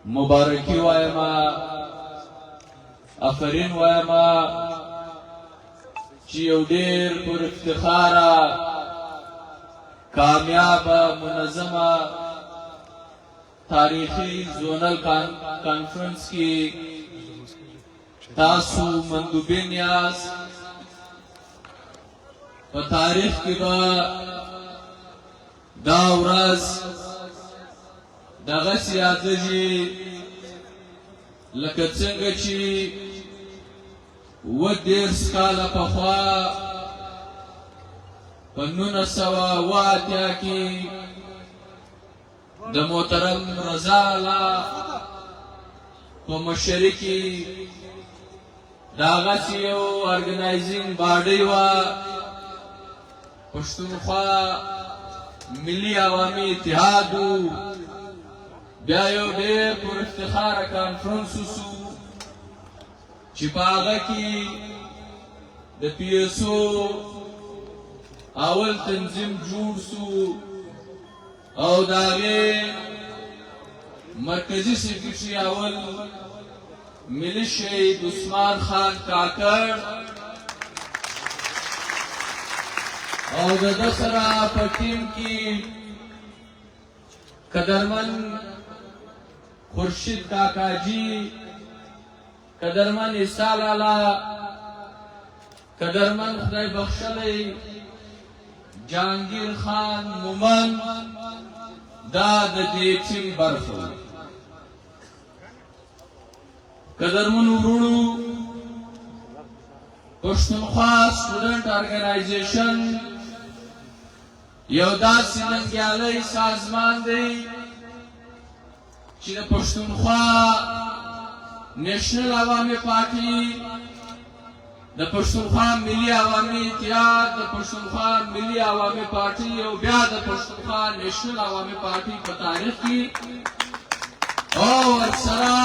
مبارکی وایما افرین وایما چې یو ډېر پر افتخاره کامیابه منظمه تاریخي زونل کانفرنس کې تاسو مندوبین یاست. په تاریخ کې به دا ورځ دغسې یادېږي لکه څنګه چې 30 کاله پخوا په 1980 کې د محترم رضا الله په مشرۍ کې دغسې یو ارګنایزینګ باډۍ وه، پښتونخوا ملي عوامي اتحاد و. بیا یو ډېر پر افتخاره کانفرنس وسو چې په هغه کې د پي ایس او اول تنظیم جوړ سو او د هغې مرکزي سکرټري اول ملي شهید عثمان خان کاکړ او د ده سره په ټیم کې قدرمن خورشید کاکاجي، قدرمن عیسی لالا، قدرمن خدای بخښلی جهانگیر خان مومن، دا د دې ټیم برخه وه. قدرمنو وروڼو، پښتونخوا سټوډنټ ارګنایزیشن یو داسې ننګیالی سازمان دی چې د پښتونخوا نیشنل عوامي پارټي، د پښتونخوا ملي عوامي اتحاد، د پښتونخوا ملي عوامي پارټي او بیا د پښتونخوا نیشنل عوامي پارټي په تاریخ کې او ورسره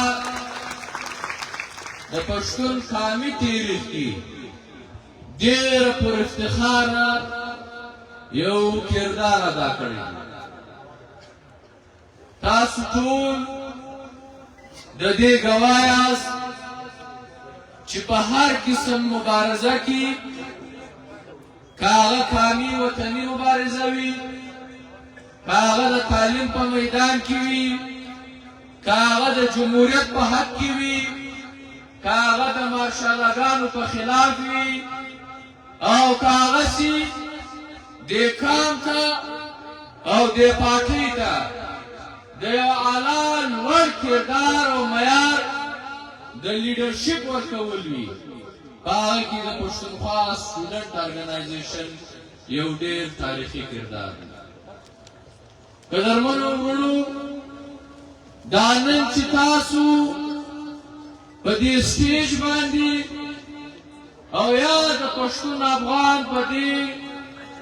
د پښتون قومي تاریخ کې ډېر پر افتخاره یو کردار ادا کړی. تاسو ټول د دې ګواه یاست چې په هر قسم مبارزه کې که هغه قومي وطني مبارزه وي، که هغه د تعلیم په میدان کې وي، که هغه د جمهوریت په حق کې وي، که هغه د مارشالګانو په خلاف وي او که هغسې دې قام ته او دې پارټۍ ته د یو اعلی لوړ کردار او معیار د لیډرشپ ورکول وي، په هغه کې د پښتونخوا سټوډنټ ارګنایزیشن یو ډېر تاریخي کردار دی. قدرمنو وروڼو، دا نن چې تاسو په دې سټیج باندې او یا د پښتون افغان په دې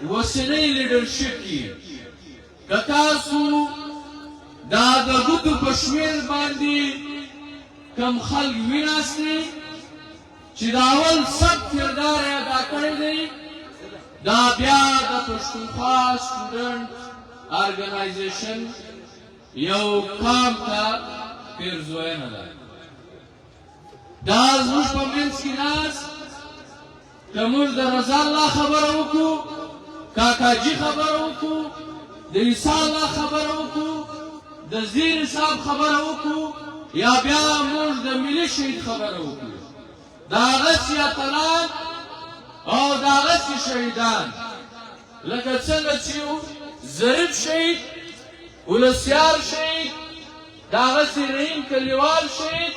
اوسنۍ لیډرشپ کې که تاسو دا د ګوتو په شمېر باندې کم خلک ویناستئ چې د اول سب کردار یې ادا کړی دی، دا بیا د پښتونخوا سټوډنټ ارګنایزیشن یو قام ته پیرزوینه ده. دا زموږ په منځ کې ناست که موږ د رضا الله خبره وکړو، کاکاجي خبره وکړو، د عیسی الله خبره وکړو، د زیر صاحب خبره وکړو، یا بیا موږ د ملي شهید خبره وکړو، د هغسې اتلان او د هغسې شهیدان لکه څنګه چې ظریف شهید، ولسیار شهید، د هغسې رحیم کلیوال شهید،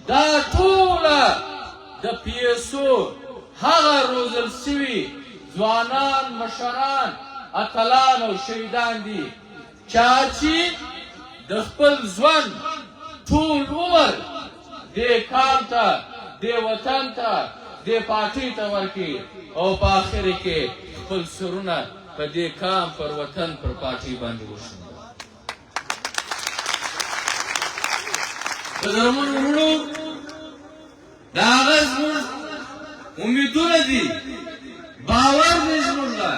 دا ټوله د پي ایس او هغه روزل سوي ځوانان، مشران، اتلان او شهیدان دي چا چې د خپل ژوند ټول عمر دې قام ته، دې وطن ته، دې پارټۍ ته ورکړي او په آخر کې خپل سرونه په دې قام، پر وطن، پر پارټۍ باندې وشیندل. قدرمنو وروڼو، د هغه زموږ امیدونه دي، باور دی زموږ له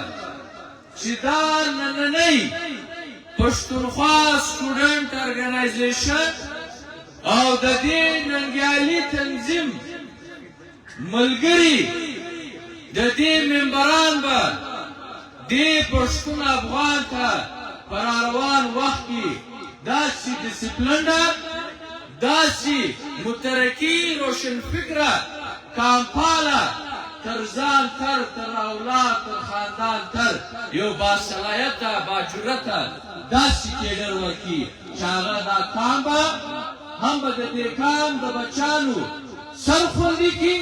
چې دا نننۍ پښتونخوا سټوډنټ ارګنایزیشن او د دې ننګیالي تنظیم ملګري د دې ممبران به دې پښتون افغان ته په راروان وخت کې داسې ډسپلنډه داسې مترقي روشنفکره کامپاله تر ځان تر اولاد تر خاندان تر یو باصلاحیته باجرته داسې کېډر ورکړي چې هغه دا کام به هم به د دې کام د بچیانو سر خوندي کړي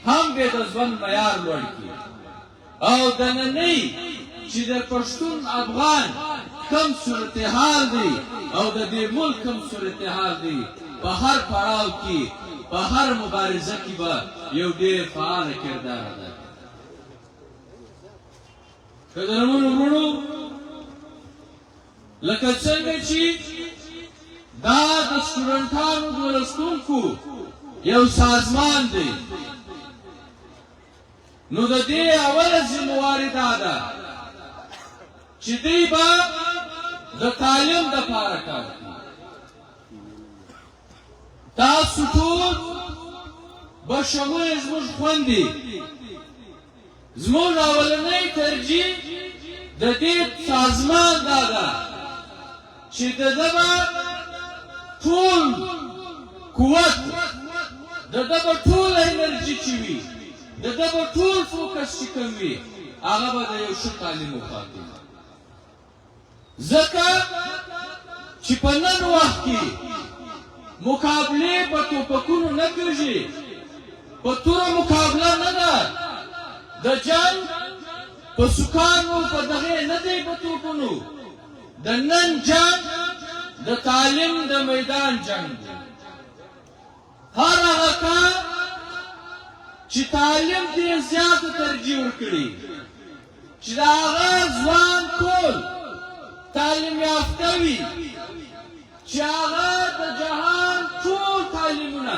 هم به د ژوند معیار لوړ کړي او د نننۍ چې د پښتون افغان کم صورتحال دی او د دې ملک کم صورتحال دی په هر پړاو کې په هر مبارزه کې به یو ډېر فعال کردار ادا کوي. قدرمنو وروڼو لکه څنګه چې دا د سټوډنټانو د لوستونکو یو سازمان دی نو د دې اوله ذمهواري دا ده چې دوی به د تعلیم دپاره کار کوي. تاسو ټول بشمول زموږ خویندې زموږ اولنۍ ترجیح د دې سازمان دا ده چې د ده به ټول قوت د ده به ټوله انرژي چې وي د ده به ټول فوکس چې کوم وي هغه به د یو ښه تعلیم وخاندي ځکه چې په نن وخت کې مقابلې په ټوپکونو نه کېږي په توره مقابله نه ده د جنګ په سوکانو په دغې نه دی په توپونو د نن جنګ د تعلیم د میدان جنګ دی هر هغه کار چې تعلیم ته زیاته ترجیح ورکړي چې د هغه ځوان ټول تعلیم یافته وي چې هغه د جهان ټول تعلیمونه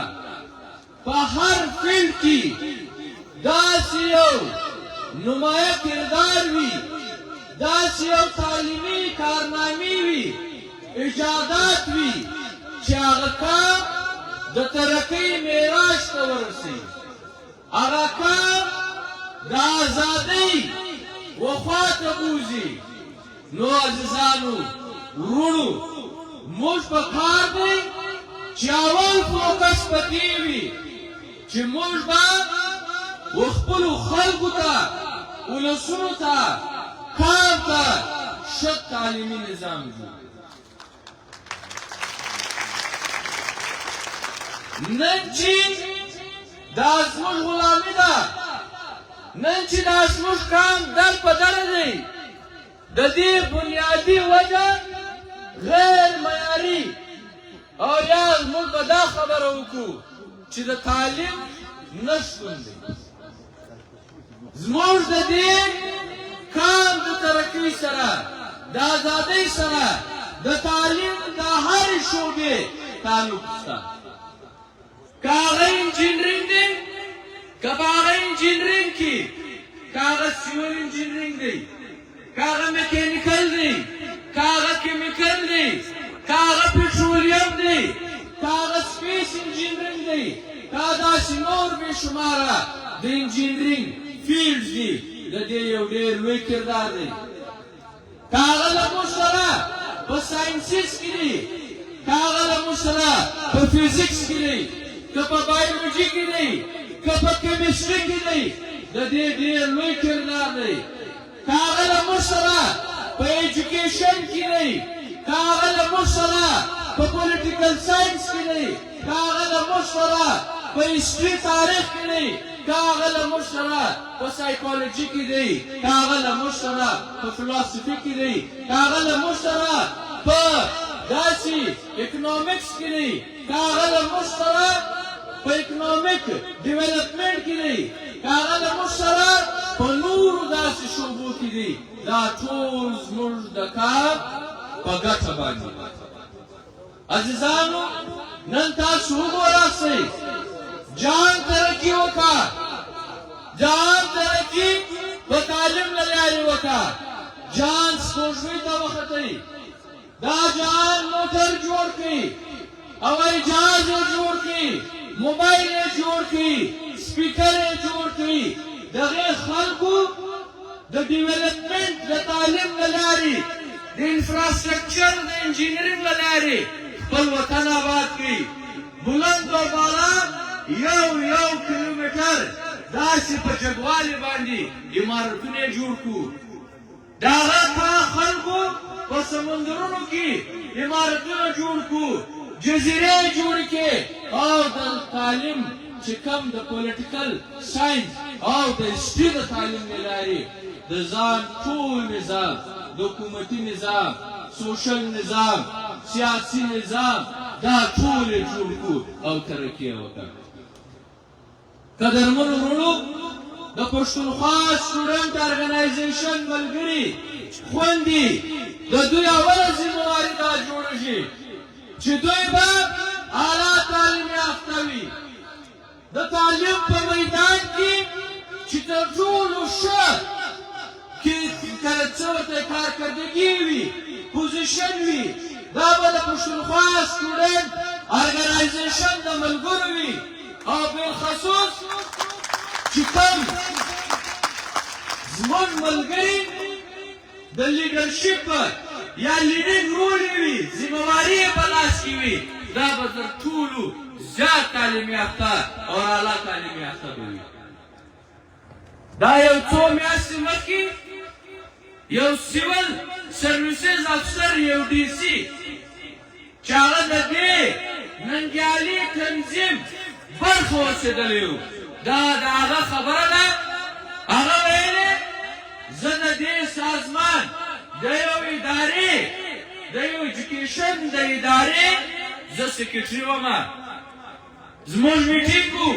په هر فیلډ کې داسې یو نمایه کردار وي داسې یو تعلیمي کارنامې وي ایجادات وي چې هغه کار د ترقۍ معراج ته ورسوي هغه کار د ازادۍ وخوا ته بوځي. نو عزیزانو وروڼو موږ په کار دی چې اول فوکس په دې وي چې موږ به خپلو خلکو ته ولسونو ته کار ته ښه تعلیمي نظام جوړ نن چې دا زموږ غلامي ده نن چې دا زموږ کام در په دره دی د دې بنیادي وجه غیر معیاري او یا موږ به دا خبره وکړو چې د تعلیم نشتون دی زموږ د دې کام د ترقۍ سره د ازادۍ سره د تعلیم د هرې شعبې تعلق شته که هغه انجینرینګ دی که په هغه انجینرینګ کې که هغه سیول انجینرینګ دی که هغه میکینیکل دی که هغه کیمیکل دی که هغه پټرولیم دی که هغه سپیس انجینرینګ دی که داسې نور بې شماره د انجینرینګ فیلډز دي د دې یو ډېر لوی کردار دی که هغه له موږ سره په ساینسز کې دی که هغه له موږ سره په فزیکس کې دی که په بایولوژي کې دی که په کیمستري کې دی د دې ډېر لوی کردار دی که هغه له موږ سره په ایجوکیشن کې دی که هغه له موږ سره په پولیټیکل ساینس کې دی که هغه له موږ سره په هسټري تاریخ کې دی که هغه له موږ سره په سایکولوژي کې دی که هغه له موږ سره په فلسفي کې دی که هغه له موږ سره په داسې اکنومکس کې دی که هغه له موږ سره په اکنومیک ډیولپمنټ کې دی که هغه له موږ سره په نورو داسې شعبو کې دی دا ټول زموږ د کار په ګټه باندې عزیزانو نن تاسو وګورئ جان ترقي وکړه جان ترقي په تعلیم له لارې وکړه جان سپوږمۍ ته وختئ دا جان موټر جوړ کړي हवाई जहाज जोड़ की, मोबाइल जोड़ की, स्पीकर जोड़ की, दगे खल्कु द डेवलपमेंट द तालीम ललारी, द इंफ्रास्ट्रक्चर द इंजीनियरिंग ललारी खपल वतन आबाद की बुलंद और बाला यौ किलोमीटर दासी पर जगवाली बांधी इमारतों जोड़ को दागा था खल्कु पर समुद्रों की इमारतों जोड़ को जजीरे जोड़ के और तालीम चिकम द पॉलिटिकल साइंस और द हिस्ट्री द तालीम मिलारी द जान टूल निजाम द हुकूमती निजाम सोशल निजाम सियासी निजाम दा टूल जोड़ को और तरक्की होता कदरमन रोड़ो द पश्तूनख्वा स्टूडेंट ऑर्गेनाइजेशन मलगरी خوندی د دوی اوله ذمہواری دا جوړه شي چې دوی به اعلی تعلیم یافته وي د تعلیم په میدان کې چې تر ټولو ښه کې کله څه ورته کارکردګي وي پوزیشن وي دا به د پښتونخوا سټوډنټ ارګنایزیشن د ملګرو وي او بالخصوص چې کوم زموږ ملګري د لیډرشپ یا لیډینګ رول وي ذمہواری په لاس کې وي دا به تر ټولو زیات تعلیم یافته او اعلی تعلیم یافته وي دا یو څو میاشتې مخکې یو سیول سروسز افسر یو ډي سي چې هغه د دې ننګیالي تنظیم برخه اوسېدلی و دا د هغه خبره ده هغه ویلې زه د دې سازمان د یو ادارې د یو ایجوکیشن د ادارې زه سیکرټري ومه زموږ میټینګ و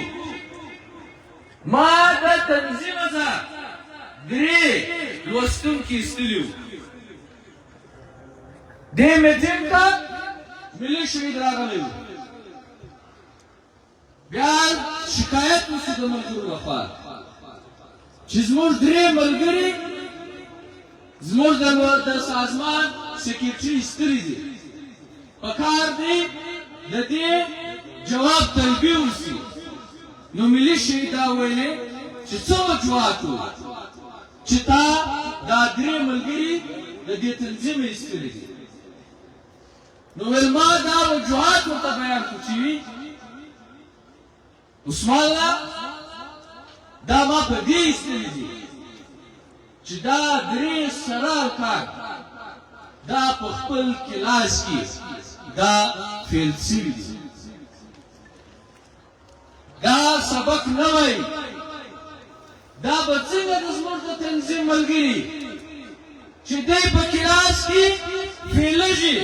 ما د تنظیم څخه 3 لوستونکي ایستلي وو دې میټینګ ته ملي شهید راغلی و بیا شکایت وشو د ملګرو لخوا چې زموږ 3 ملګري زموږ د سازمان سیکرټري ایستلي دي پکار دی د دې جواب طلبي وشي نو ملي شهید دا ویلې چې څه وجوهات وو چې تا دا 3 ملګري د دې تنظیم ایستلي دي نو ویل ما دا وجوهات ورته بیان کړو چې عثمان الله دا ما په دې ایستلي دي چې دا 3 سرار کار دا په خپل کلاس کې دا فیل شوي دي دا سبق نه وای دا به څنګه د زموږ د تنظیم ملګري چې دی په کلاس کې فیلږي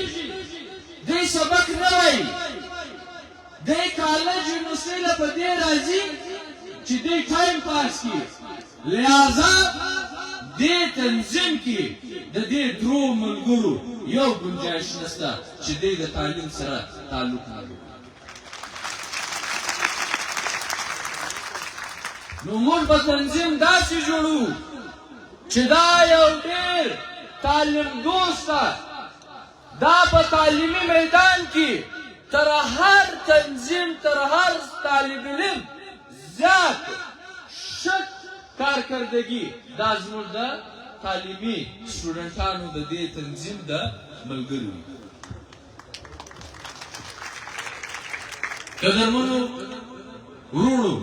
دی سبق نه وای دی کالج یونیورسټۍ له په دې راځي چې دی ټایم پاس کړي لہذا دې تنظیم کې د دې 3 ملګرو یو گنجائش نشته چې دی د تعلیم سره تعلق نه لري نو موږ به تنظیم داسې جوړو چې دا یو ډېر تعلیم دوسته دا په تعلیمي میدان کې تر هر تنظیم تر هر طالب علم زیات ښه کارکردګي دا زموږ د تعلیمي سټوډنټانو د دې تنظیم د ملګرو قدرمنو وروڼو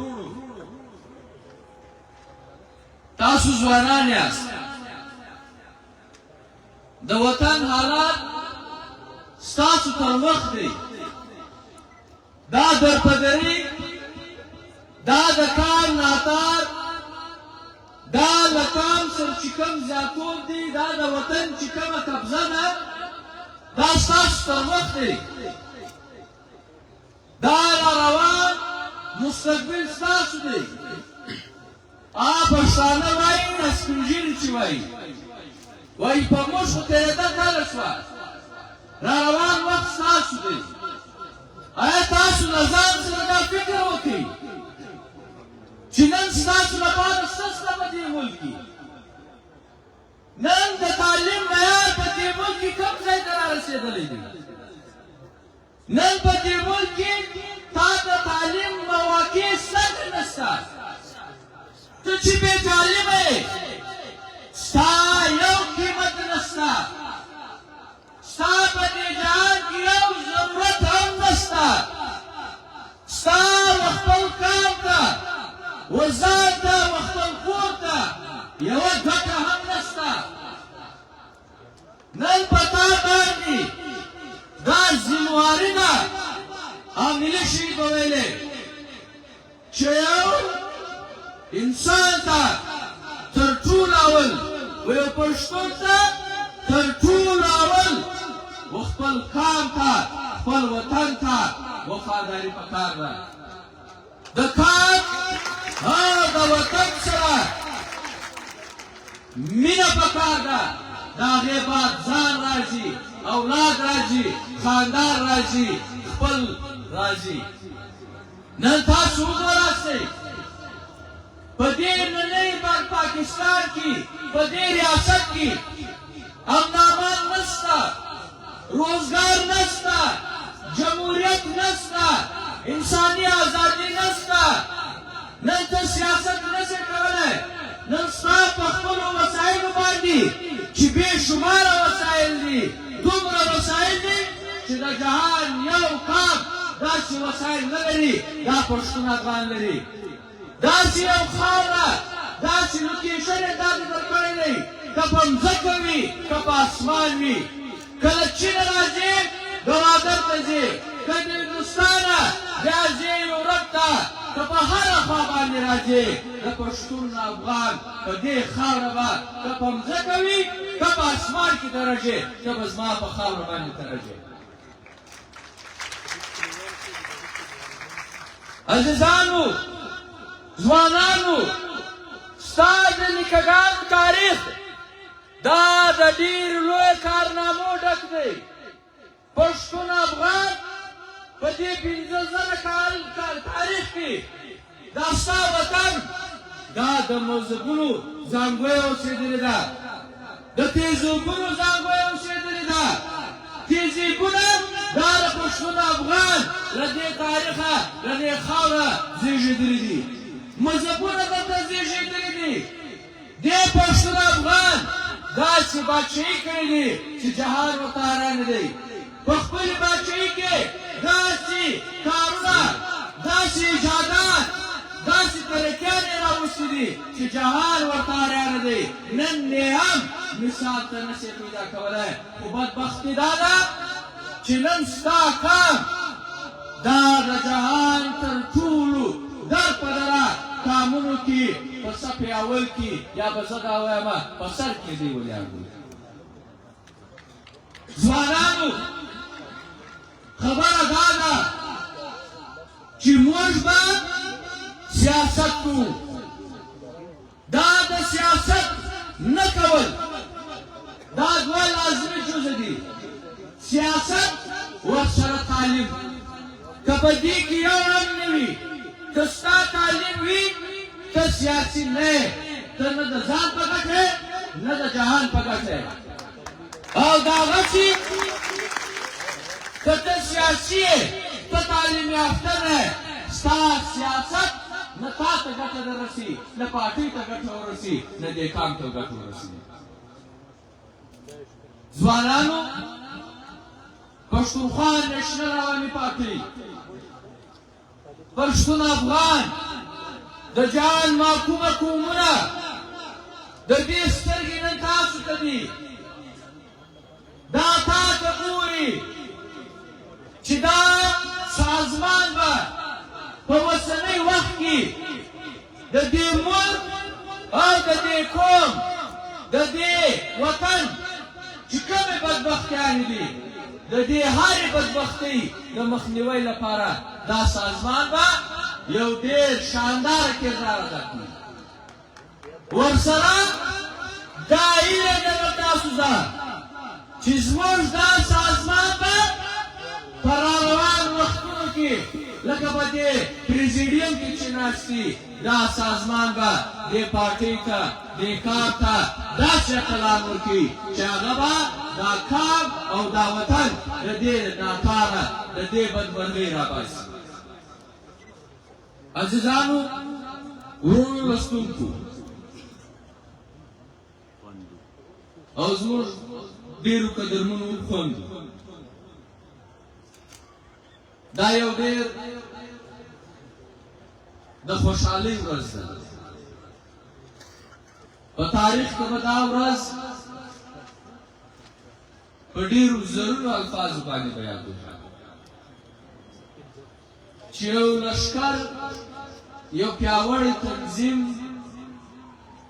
تاسو ځوانان یاست د وطن حالات ستاسو تر مخ دی دا درپدري دا د کار ناتار دا لکام سر چې کوم زیاتول دی دا د وطن چې کومه قبضه ده دا ستاسو تر مخ دی دا روان مستقبل ستاسو دی پښتانه وایي سپینږیري چې وایي په موږ خو تېرېده کله شوه را روان وخت ستاسو دی آیا تاسو له ځان سره دا فکر وکړئ چې نن ستاسو لپاره څه شته په دې ملک کې نن د تعلیم معیار په دې ملک کې کوم ځای ته رارسېدلی دی نن په دې ملک کې تا د تعلیم مواقع څنګه نشته ته چې بې تعلیمه یې ستا یو قیمت نشته ستا په دې جهان کې یو ضرورت هم نشته ستا وخپل کار ته وځان ته وخپل کور ته یوه ګټه هم نشته نن په تا باندې دا ذمواري ده او ملي شي به ویلې چې یو انسان ته تر ټولو اول یو پښتون ته تر ټولو اول خپل کام ته خپل وطن ته وفاداري پکار ده د کام او د وطن سره مینه پکار ده د هغې بعد ځان راځي اولاد راځي خاندان راځي خپل راځي نن تاسو وګورئ په دې نننۍ پاکستان کې په دې ریاست کې امن امان نشته روزګار نشته جمهوریت نشته انساني ازادي نشته نن ته سیاست نشي کولی نن ستا په خپلو وسایلو باندې چې بې شماره وسایل دي دومره وسایل دي چې د جهان یو کام داسې وسایل نه لري دا پښتون افغان لري داسې یو خاوره داسې لوکیشن یې داسې درکړی دی که په مځکه وي که په اسمان وي کله چین راځي ګوادر ته ځي که د هندوستانه بیا ځي یورپ ته که په هره خوا باندې راځي د پښتون افغان په دې خاوره به که په مځکه وي که په اسمان کې ته راځي ته به زما په خاوره باندې ته راځي عزیزانو ځوانانو ستا د نیکهګانو تاریخ دا د ډېرو لویو کارنامو ډک دی پښتون افغان په دې 15 کال تاریخ کې دا ستا وطن دا د مذهبونو ځانګړې اوسېدلې ده د تیزابونو ځانګړې اوسېدلې ده تیزابونه دا د پښتون افغان له دې تاریخه له دې خاوره زېږېدلي دي مذهبونه دلته زېږېدلي دي دې پښتون افغان داسې بادشاهي کړې دي چې جهان ورته حیران دی په خپلې بادشاهي کې داسې کارونه داسې ایجادات داسې طریقیان یې راوستي دي چې جهان ورته حیران دی نن یې هم مثال ته نشي پیدا کولی خو بدبختي دا ده چې نن ستا کام دا د جهان تر ټولو در په دره کامونو کې په صف اول کې یا به زه دا وایم په سر کې دی ولاړ دی ځوانانو خبره دا ده چې موږ به سیاست کوو دا د سیاست نه کول دا دوه لازمي جزء دي سیاست ورسره تعلیم که په دې کې یو هم نه وي که ستا تعلیم وي ته سیاسي نه یې ته نه د ځان په ګټه نه د جهان په ګټه او د هغه چې که ته سیاسي یې ته تعلیم یافته نه یې ستا سیاست نه تا ته ګټه نه رسي نه پارټۍ ته ګټه ورسي نه دې کام ته ګټه ورسي ځوانانو پښتونخوا نیشنل عوامي پارټۍ پښتون افغان د جهان محکومه قومونه د دې سترګې نن تاسو ته دي دا تا ته ګوري چې دا سازمان به په اوسنی وخت کې د دې ملک او د دې قوم د دې وطن چې کومې بدبختیانې دي د دې هرې بدبختۍ د مخنیوي لپاره دا سازمان به یو ډېر شاندار کردار ادا کړي ورسره دا هیله ده له تاسو څخه چې زموږ دا سازمان به په راروان وختونو کې لکه په دې پریزیډیم کې چې ناست دي دا سازمان به دې پارټۍ ته دې کار ته داسې اقدام وکړي چې هغه به دا کام او دا وطن د دې ناکاره د دې بدمرغۍ راباسي. عزیزانو ورونو لوستونکو او زموږ ډېرو قدرمنو خویندو، دا یو ډېر د خوشحالۍ ورځ ده. په تاریخ کې به دا ورځ په ډېرو زرونو الفاظو باندې بیانېږي چې یو لښکر، یو پیاوړی تنظیم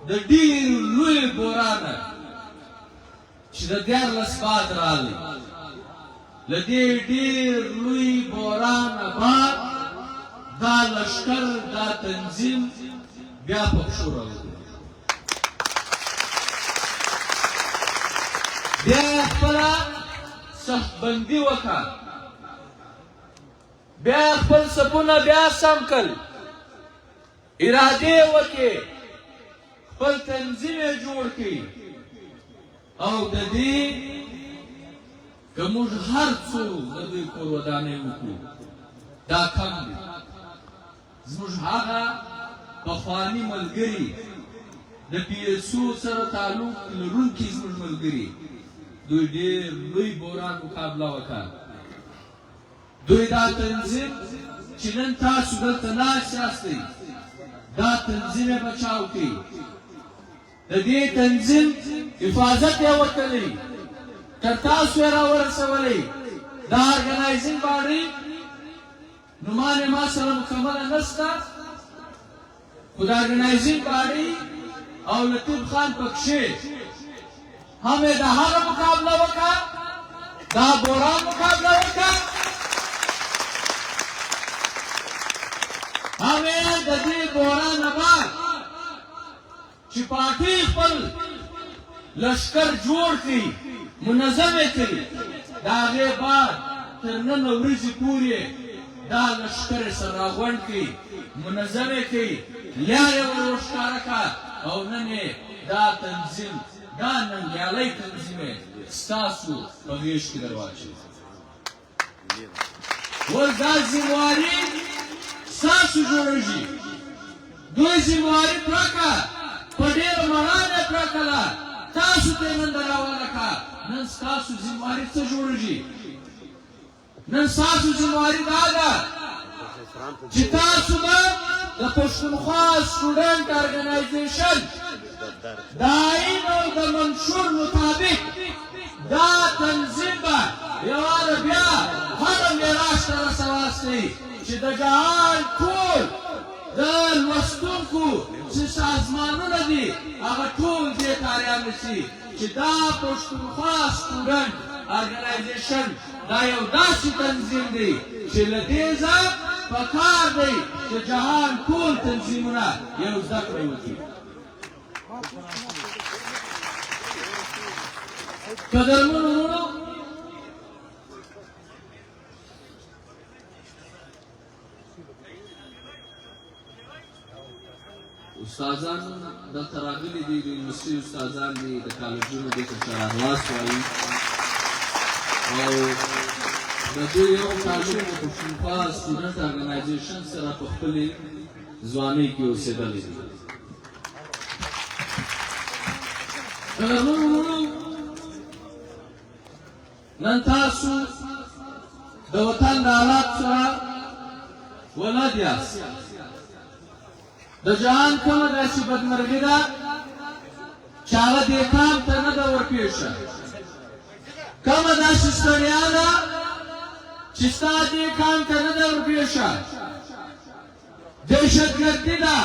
د ډېرو لوی بورانه چې د 14 بعد راغلی، له دې ډېر لوی بورانه بعد دا لښکر، دا تنظیم بیا په پښو راووت. بیا یې خپله صفبندي وکړه، بیا یې خپل صفونه بیا سم کړل، ارادې وکړې، خپل تنظیم یې جوړ کړي. او د دې که موږ هر څو د دوی کور ودانۍ وکړو دا کم دی. زموږ هغه پخواني ملګري، د PSO سره تعلق لرونکي زموږ ملګري، دوی ډېر لوی بوران مقابله وکړه. دوی دا تنظیم چې نن تاسو دلته ناست یاستئ، دا تنظیم یې بچاو کړي، د دې تنظیم حفاظت یې وکړئ، تر تاسو یې راورسوئ. دا ارګنایزینګ باډي نومان یې ما سره مکمله نشته، خو د ارګنایزینګ باډي او لطیف خان پکښې هم یې د هغه مقابله وکړه، دا بوران مقابله وکړه، هم یې د دې بوران نه بعد چې پارټي خپل لښکر جوړ کړي، منظم یې کړي، د هغې بعد تر نن ورځې پورې دا لښکر یې سره راغونډ کړي، منظم یې کړي، لار یې ور وښکاره کړه. او نن یې دا تنظیم، دا ننګیالی تنظیم یې ستاسو په غېږ کې در واچوي. اوس دا ذمهواري ستاسو جوړېږي. دوی ذمهواري پوره کړه، په ډېره مړانه یې پوره کړله، تاسو ته یې نن راوړله کړه. نن ستاسو ذمهواري څه جوړېږي؟ نن ستاسو ذمهواري دا ده چې تاسو به د پښتونخوا سټوډنټ ارګنایزیشن د آیین او د منشور مطابق دا تنظیم به یواره بیا هغه میراث ته رسواستئ چې د جهان ټول د لوستونکو چې سازمانونه دي هغه ټول دې کاریان شي چې دا پښتونخوا سټوډنټ ارګنایزیشن دا یو داسې تنظیم دی چې له دې ځایه پکار دی چې جهان ټول تنظیمونه یو زده کړه وکړي. قدرمنو وروڼو، استادان دلته راغلي دي، د یونیورسټي استادان دي، د کالجونو دې ته چراغواس وایي، او د دوی یو تعلق د پښتونخوا سټوډنټ ارګنایزیشن سره په خپلې ځوانۍ کې اوسېدلی دي. قدرمنو وروڼو، نن تاسو د وطن د حالات سره ولد یاست. د جهان کومه داسې بدمرغي ده چې هغه دې کام ته نه ده ورپېښه، کومه داسې ستړیا ده چې ستا دې کام ته نه ده ورپېښه. دهشتګردي ده،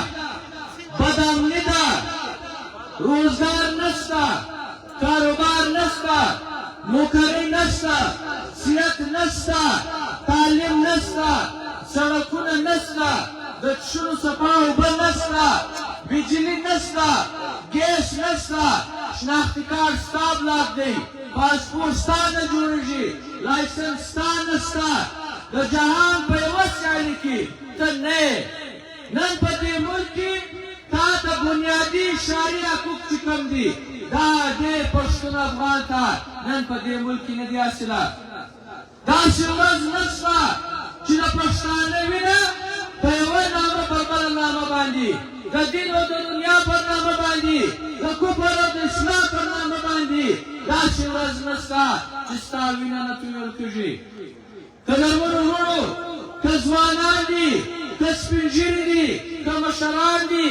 بدامني ده، روزګار نشته، کاروبار نشته، نوکري نشته، صحت نشته، تعلیم نشته، سړکونه نشته، د څښلو صفا اوبه نشته، بجلي نشته، ګیس نشته، شناختي کارت ستا بلاک دی، پاسپورټ ستا نه جوړېږي، لایسنس ستا نشته. د جهان په یوه سیالي کې ته نه یې. نن په دې ملک کې تا ته بنیادي ښاري حقوق چې کوم دي دا دې پښتون افغان ته نن په دې ملک کې نه دي حاصله داسې ورځ نشته چې د پښتانه وینه په یوه نامه پر بله نامه باندې د دین او د دنیا پر نامه باندې د کفر او د اسلام پر نامه باندې داسې ورځ نشته چې ستا وینه نه تویول کېږي که لرغونو وروڼو که ځوانان دي که سپین ږیري دي که مشران دي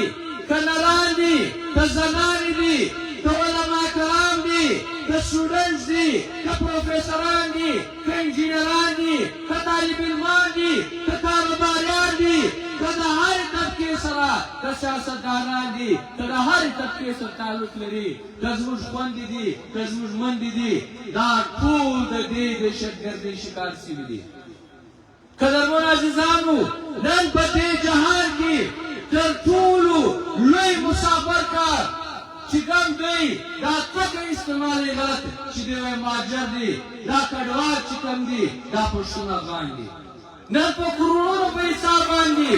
که نران دي که زنانې دي که علما کرام دي که سټوډنټس دي که پروفیسران دي که انجینران دي که طالب علمان دي که کاروباریان دي که د هرې طبقې سره که سیاستدانان دي که د هرې طبقې سره تعلق لري که زموږ خویندې دي که زموږ میندې دي دا ټول د دې دهشتګردۍ شکار شوي دي قدرمنو عزیزانو نن په دې جهان کې تر ټولو لوی مسافر کار چې کوم دی دا ټکي استعمالوي غلط چې دی وایي مهاجر دی دا کډوال چې کوم دی دا پښتون افغان دی نن په کروڑونو په حساب باندې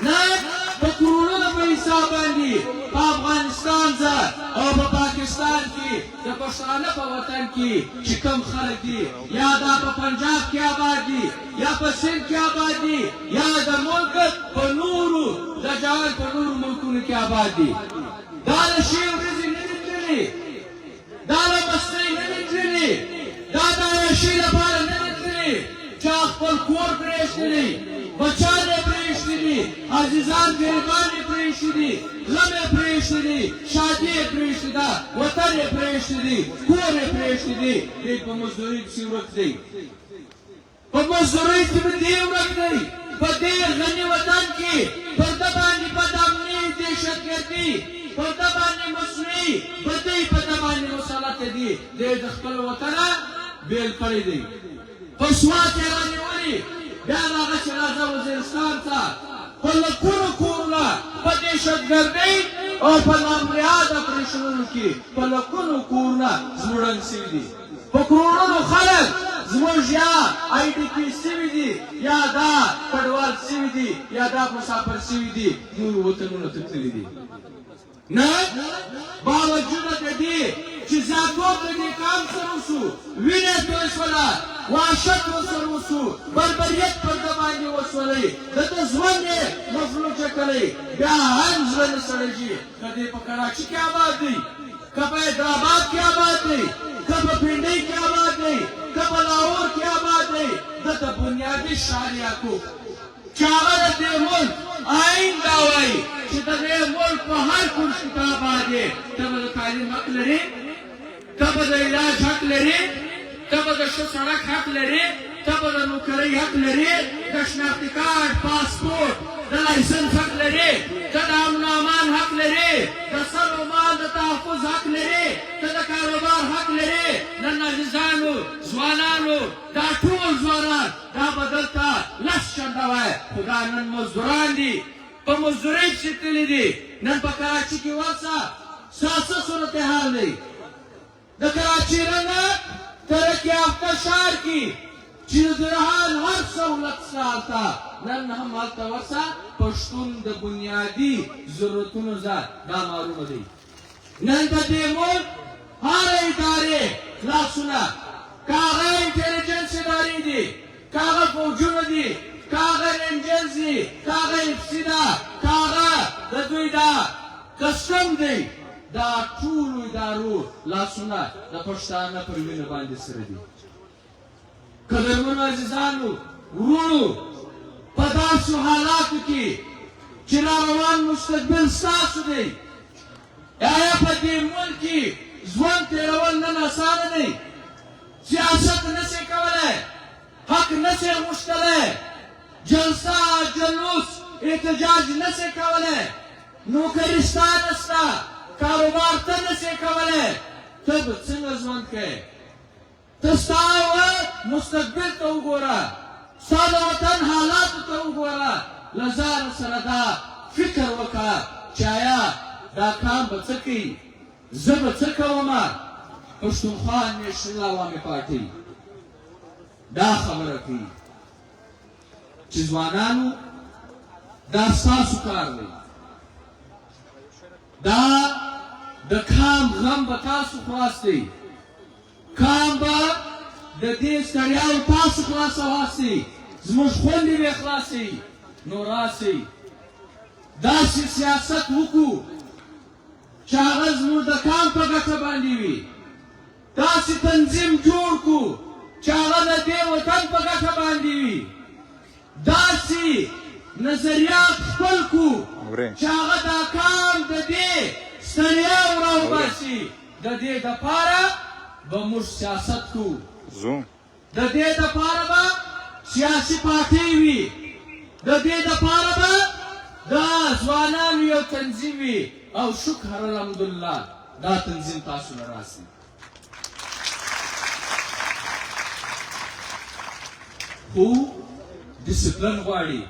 نن په کروڑونو په حساب باندې په افغانستان ځه او په پاکستان کې د پښتانه په وطن کې چې کوم خلک دي یا دا په پنجاب کې آباد دي یا په سند کې آباد دي یا د ملک په نورو د جهان په نورو ملکونو کې آباد دي دا د شی ورځې نه دي تللي دا د مستۍ نه دي تللي دا د عیاشۍ لپاره نه دي تللي چا خپل کور پرېښودلی بچان یې پرېښودي دي عزیزان ګریبان یې پرېښودي دي غم یې پرېښودي دي شادي یې پرېښودې ده وطن یې پرېښودي دي کور یې پرېښودي دي دی په مزدورۍ پسې ورک دی په مزدورۍ کې به دی ورک دی په دې غني وطن کې پر ده باندې بدامني دهشتګردي پر ده باندې مصنوعي بدۍ په ده باندې مسلطه دي دی د خپل وطنه بېل کړی دی په سوات یې رانیولي بیا د هغه چې راځه وزیرستان ته په لکونو کورونه په دهشتګردۍ او په نامریاد اپریشنونو کې په لکونو کورونه زموږ سوي دي په کروڑونو خلک زموږ یا آی ډي پي سوي دي یا دا کډوال سوي دي یا دا مسافر سوي دي نورو وطنونو ته تللي دي نن باوجوده د دې چې زیاتوب د دې کام سره وشو وینې توی شوله وحشت ورسره وشو بربریت پر ده باندې وشولی د ده ژوند یې مفلوجه کړی بیا هم زړه نه سړېږي که دی په کراچي کې آباد دی که په حیدرآباد کې آباد دی که په پنډۍ کې آباد دی که په لاهور کې آباد دی ده ته بنیادي شعار یعقوب چې هغه د دې ملک آئین دا وایي چې د دې ملک په هر کونج کې ته آباد یې ته به د تعلیم حق لرې ته به د علاج حق لرې ته به د ښه سړک حق لرې ته به د نوکرۍ حق لرې د شناختي کارت پاسپورټ د لایسنس حق لرې ته د امن و امان حق لرې د سر و مال د تحفظ حق لرې ته د کاروبار حق لرې نن عزیزانو ځوانانو دا ټول ځوانان دا به دلته لس چنده وایي خو دا نن مزدوران دي په مزدورۍ پسې تللي دي نن په کراچي کې ورشه ستا څه صورتحال دی د کراچي رنګه ترقي یافته ښار کې چې د جهان هر سهولت شته هلته نن هم هلته ورشه پښتون د بنیادي ضرورتونو ځای دا معلومه دی نن د دې ملک هره ادارې لاسونه که هغه انټلیجنس ادارې دي که هغه فوجونه دي که هغه رینجرز دي که هغه افسي ده که هغه د دوی دا کسټم دی دا ټولو ادارو لاسونه د پښتانه پر وینه باندې سره دي قدرمنو عزیزانو وروڼو په داسې حالاتو کې چې راروان مستقبل ستاسو دی آیا په دې ملک کې ژوند تېرول نن اسانه دی سیاست نشئ کولی حق نشئ غوښتلی جلسه جلوس احتجاج نشئ کولی نوکري ستا نشته کاروبار ته نشئ کولی ته به څنګه ژوند کوې ته ستا مستقبل ته وګوره ستا د وطن حالاتو ته وګوره له ځانه سره دا فکر وکړه چې آیا دا کام به څه کوي زه به څه کومه پښتونخوا نیشنل عوامي پارټۍ دا خبره کوي چې ځوانانو دا ستاسو کار دی دا د کام غم به تاسو خلاصئ، کام به د دې ستړیاو تاسو خلاصواسئ، زموږ خوندې به خلاصئ. نو راسئ داسې سیاست وکړو چې هغه زموږ د کام په ګټه باندې وي، داسې تنظیم جوړ کړو چې هغه د دې وطن په ګټه باندې وي، داسې نظریات خپل کړو چې هغه دا کام د دې ستړیاو راوباسي. د دې دپاره به موږ سیاست کوو، د دې دپاره به سیاسي پارټۍ وي، د دې دپاره به د ځوانانو یو تنظیم وي. او شکر الحمدلله دا تنظیم تاسو نه راسي. خو ډسپلن غواړي،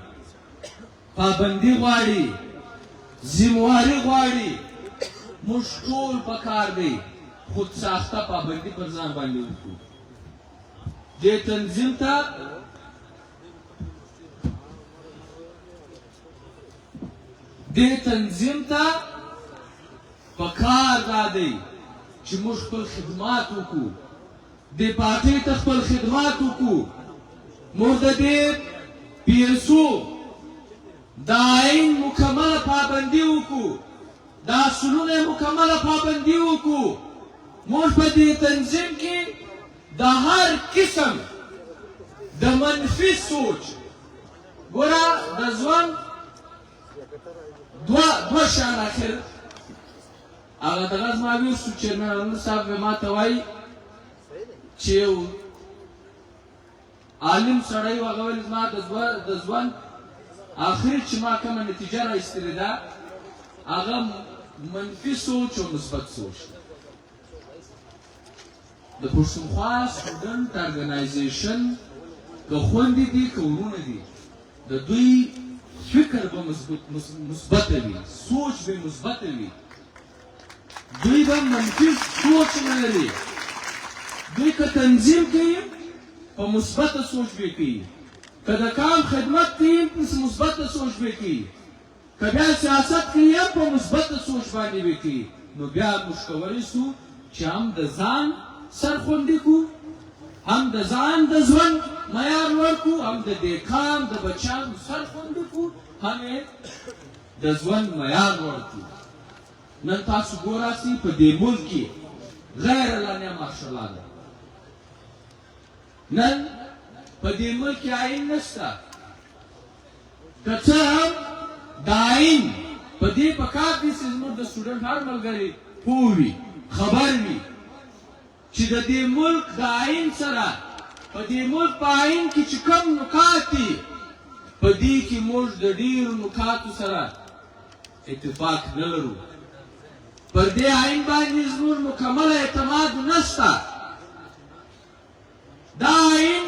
پابندي غواړي، ذمہواري غواړي. موږ ټول پکار دی خود ساخته پابندي پر ځان باندې وکړو. دې تنظیم ته پکار دا دی چې موږ خپل خدمات وکړو، دې پارټۍ ته خپل خدمات وکړو. موږ د دې پیسو د آئین مکمله پابندي وکړو، د اصولونو مکمله پابندي وکړو. موږ په دې تنظیم کې د هر قسم د منفي سوچ، ګوره د ژوند دوه شیان اخر هغه دغه زما ویستو چیرمن صاحب ما ته وایي چې یو عالم سړی و هغه ویل زما د ژوند آخر چې ما کومه نتیجه راایستلې ده هغه منفي سوچ او مثبت سوچ. د پښتونخوا سټوډنټ ارګنایزیشن که خویندې دي که ورونه دي، د دوی فکر به مثبت وي، سوچ به مثبت وي. دوی به منفي سوچ نه لري. دوی که تنظیم کوي په مثبت سوچ به کوي، که د کام خدمت کوي په مثبت سوچ به کوي، که بیا سیاست کوي هم په مثبت سوچ باندې به کوي. نو بیا موږ کولی سو چې هم د ځان سر خوندي کړو، هم د ځان د ژوند معیار لوړ کړو، هم د دې کام د بچیانو سر خوندي کړو، هم یې د ژوند معیار لوړ کړو. نن تاسو ګوراسئ په دې ملک کې غیر اعلانیه مارشال ده. نن په دې ملک کې آئین نشته. که څه هم د آئین په دې پکار دي چې زموږ د سټوډنټ هر ملګری پوه وي، خبر وي چې د دې ملک د آئین سره، په دې ملک په آئین کې چې کوم نکات دي، په دې کې موږ د ډېرو نکاتو سره اتفاق نه لرو. پر دې آئین باندې زموږ مکمل اعتماد نشته. دا آئین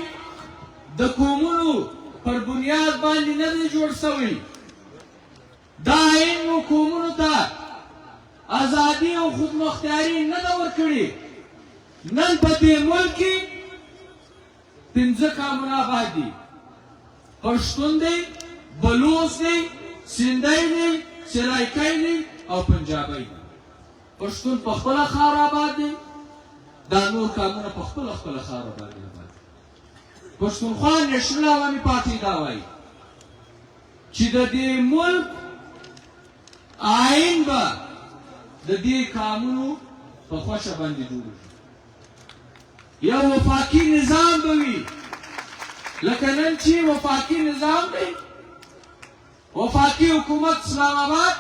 د قومونو پر بنیاد باندې نه دی جوړ شوی. دا آئین مو قومونو ته ازادي او خودمختاري نه ده ورکړې. نن په دې ملک کې 15 قومونه آباد دي. پښتون دی، بلوچ دی، سندھی دی، سرایکی دی او پنجابی دی. پښتون په خپله خاوره آباد دی، دا نور قومونه په خپله خاوره باندې آباد دي. پښتونخوا نیشنل عوامي پارټۍ دا وایي چې د دې ملک آئین به د دې قومونو په خوښه باندې جوړ شي. یو وفاقي نظام به وي، لکه نن چې وفاقي نظام دی، وفاقي حکومت اسلام آباد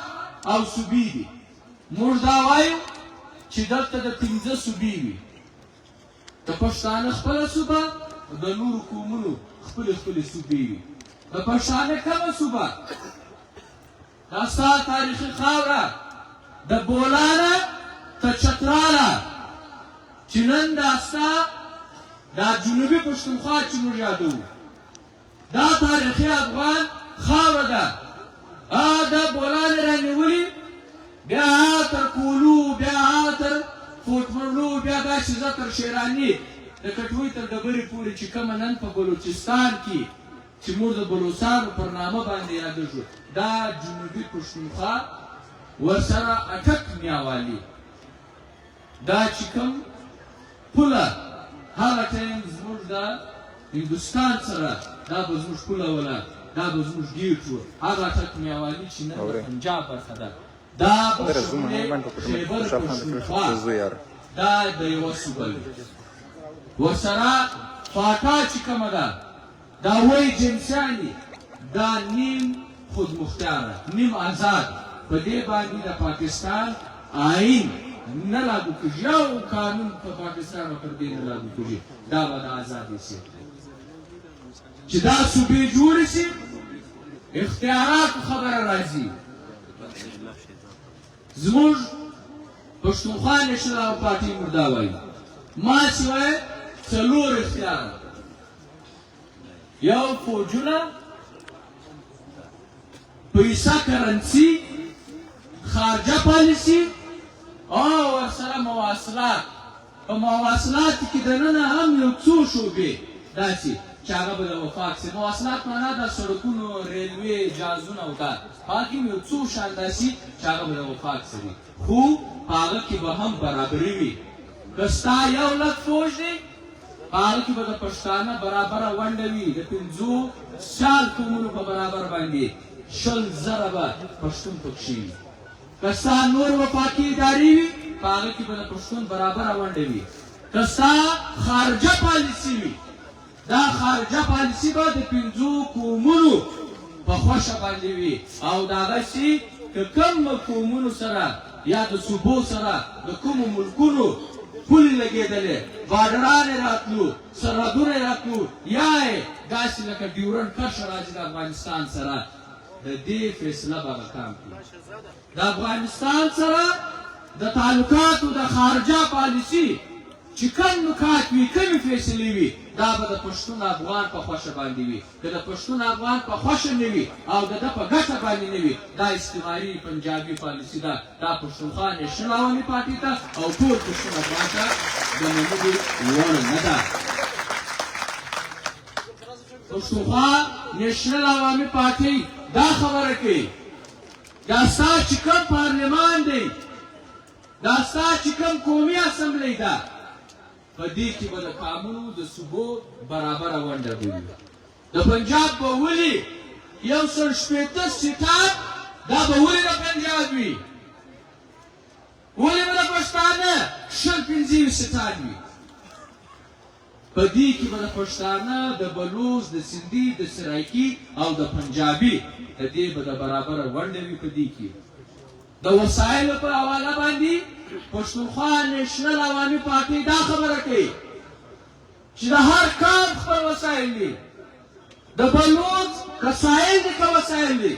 او صوبې دي. موږ دا وایو چې دلته د 15 صوبې وي، د پښتانه خپله صوبه، د نورو قومونو خپلې صوبې وي. د پښتانه کومه صوبه؟ دا ستا تاریخي خاوره د بولانه تر چتراله چې نن دا ستا دا جنوبي پښتونخوا چې موږ یادوو، دا تاریخي افغان خاوره ده. دا بولانې رانیولي، بیا تر کولو، بیا تر فوټمرلو، بیا دا شیزه تر شیراني، د کټوۍ تر ډبرې پورې چې کومه نن په بلوچستان کې چې موږ د بلوڅانو پر نامه باندې یاده شو، دا جنوبي پښتونخوا ورسره اټک میاوالي. دا چې کوم پوله هغه ټایم زموږ د هندوستان سره دا به زموږ پوله وله دا به زموږ ګیټ و هغه ټکمیاوالي چې نن د پنجاب برخه ده دا به شمولې خیبر پښتونخوا دا د یوه صوبه وي ورسره فاټا چې کومه ده دا وایي جنسیان دي دا نیم خودمختاره نیم آزاد په دې باندې د پاکستان آئین نه لاګو کېږي یو قانون په پاکستان او پر دې نه لاګو کېږي دا به د ازادۍ سیټ دی چې دا صوبې جوړې شي اختیاراتو خبره راځي زموږ پښتونخوا نیشنل پارټي موږ دا وایي ما سوای څلور اختیارات یو فوجونه پیسه کرنسي خارجه پالیسي او ورسره مواصلات په مواصلاتو کې دننه هم یو څو شعبې داسې چې هغه به د وفاق سي مواصلات معنا د سړکونو ریلوې جهازونه او دا په هغه کې یو څو شیان داسې چې هغه به د وفاق سي خو په هغه کې به هم برابري وي که ستا یو لک فوج دی په هغه کې به د پښتانه برابره ونډه وي د پنځو سال قومونو په برابر باندې 100,000 به پښتون پکښې وي که ستا نور وفاقي ادارې وي په هغه کې به د پښتون برابره ونډه وي که ستا خارجه پالیسي وي دا خارجه پالیسي به د پنځو قومونو په خوښه باندې وي او د هغسې که کوم قومونو سره یا د صوبو سره د کومو ملکونو پولې لګېدلې باډران یې راتلو سرحدونه یې راتلو یا یې داسې لکه ډیورنډ کرښه راځي د افغانستان سره د دې فیصله به کام کړي د افغانستان سره د تعلقاتو د خارجه پالیسي چې کوم نکات وي کومې فیصلې وي دا به د پښتون افغان په خوښه باندې وي که د پښتون افغان په خوښه نه وي او د ده په ګټه باندې نه وي دا استعماري پنجابي پالیسي ده دا پښتونخوا نیشنل عوامي پارټي ته او ټول پښتون افغان ته د منلو وړ نه ده پښتونخوا نیشنل عوامي پارټي دا خبره کوي دا ستا چې کوم پارلمان دی دا ستا چې کوم قومي اسمبلی ده په دې کې به د قانونو د صوبو برابره ونډه به وي د پنجاب به ولې 160 سیټان دا به ولې د پنجاب وي ولې به د پښتانه 15 سیټان وي په دې کې به د پښتانه د بلوچ د سندي د سرایکي او د پنجابي د دې به د برابره ونډه وي په دې کې د وسایلو په حواله باندې پښتونخوا نیشنل عوامي پارټي دا خبره کوي چې د هر کام خپل وسایل دي د بلوچ که سایل دي که وسایل دي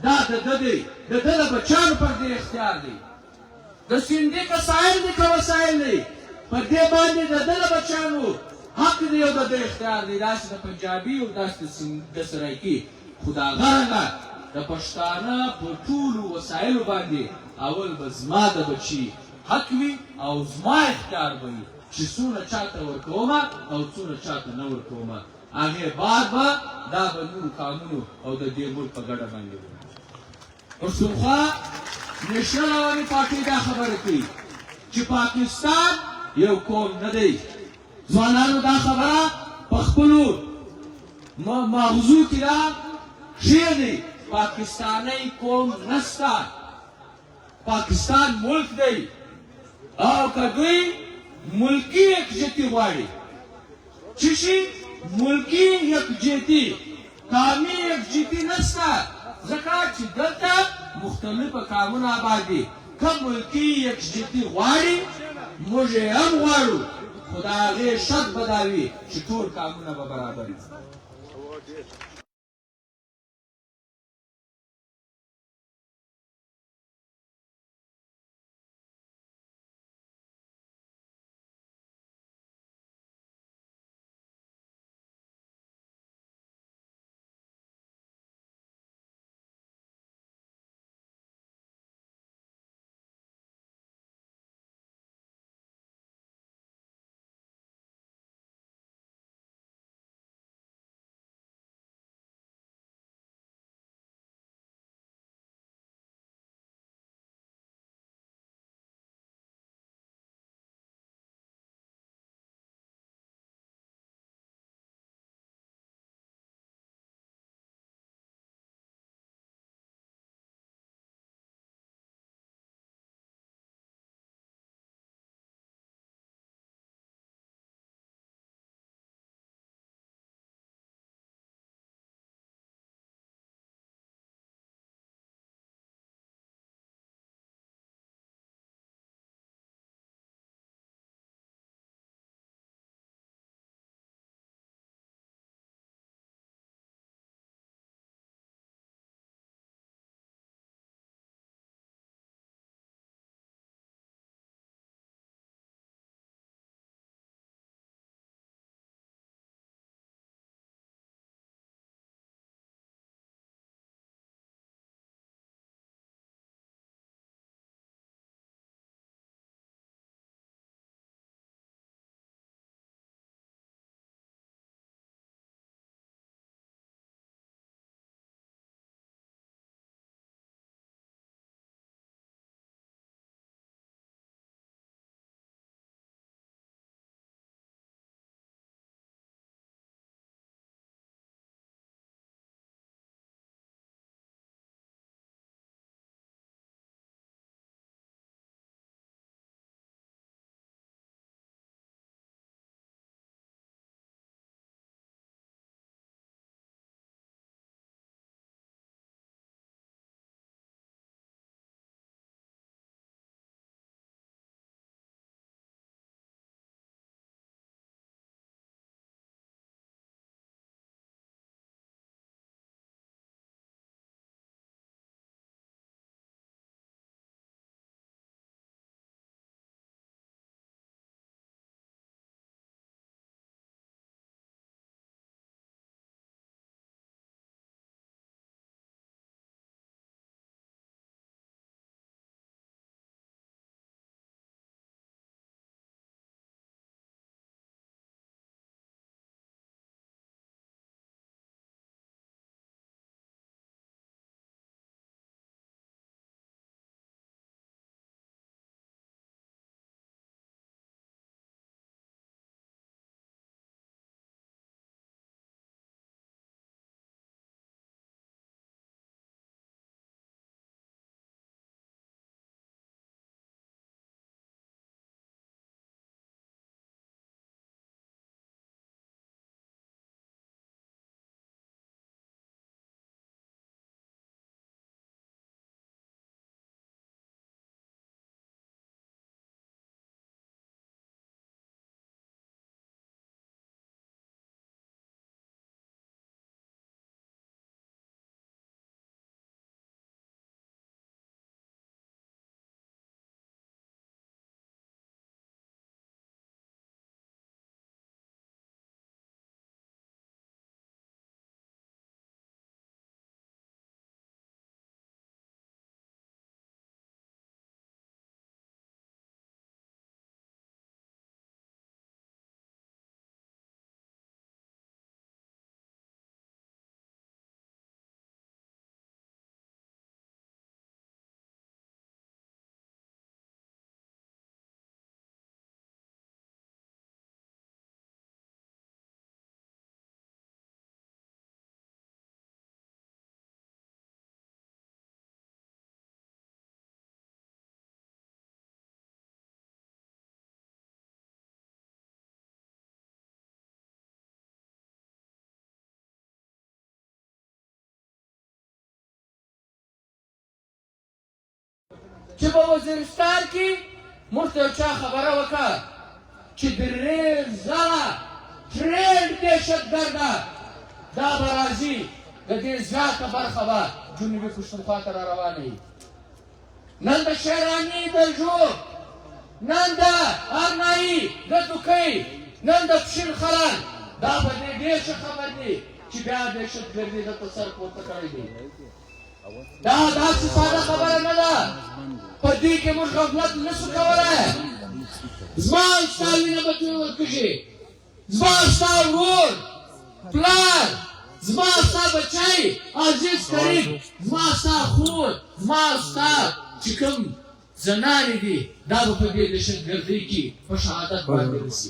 دا د ده دی د ده د بچیانو پر دې اختیار دی د سندي که سایل دي که وسایل دي پر دې باندې د ده د بچیانو حق دی او د ده اختیار دی داسې د پنجابي او داسې د سرایکي خو د هغه رنګه د پښتانه په ټولو وسایلو باندې اول به زما د بچي حق وي او زما اختیار به وي چې څومره چاته ورکومه او څومره چاته نه ورکومه هغې بعد به دا به نورو قانونو او د دې ملک په ګډه باندې وي پښتونخوا نیشنل عوامي پارټي دا خبره کوي چې پاکستان یو قوم نه دی ځوانانو دا خبره په خپلو مغزو کې دا کښېږدئ پاکستانی قوم نسته پاکستان ملک دی او که دوی ملکی یکجهتي غواړي چې شي ملکی یکجهتي قومي یکجهتي نسته ځکه چې دلته مختلفه قومونه آباد دي که ملکی یکجهتي غواړي موږ یې هم غواړو خو د هغې شرط به دا وي چې ټول قومونه به برابر وي چې په وزیرستان کې موږ ته یو چا خبره وکړه چې درې زره ټرینډ دهشتګرده دا به راځي د دې زیاته برخه به جنوبي پښتونخوا ته را روانه وي. نن د شیراني د ژوب، نن د ارنایي د دوکۍ، نن د پښین خلل، دا به دې ډېر ښه خبر دی چې بیا دهشتګردي دلته سر پورته کړی دی. دا داسې ساده خبره نه ده، په دې کې موږ غفلت نه شو کولی. زما او ستا وینه به توی ورکړي، زما او ستا ورور، پلار، زما او ستا بچی عزیز قریب، زما او ستا خور، زما او ستا چې کوم زنانې دي دا به په دې دهشتګردۍ کې په شهادت باندې رسي.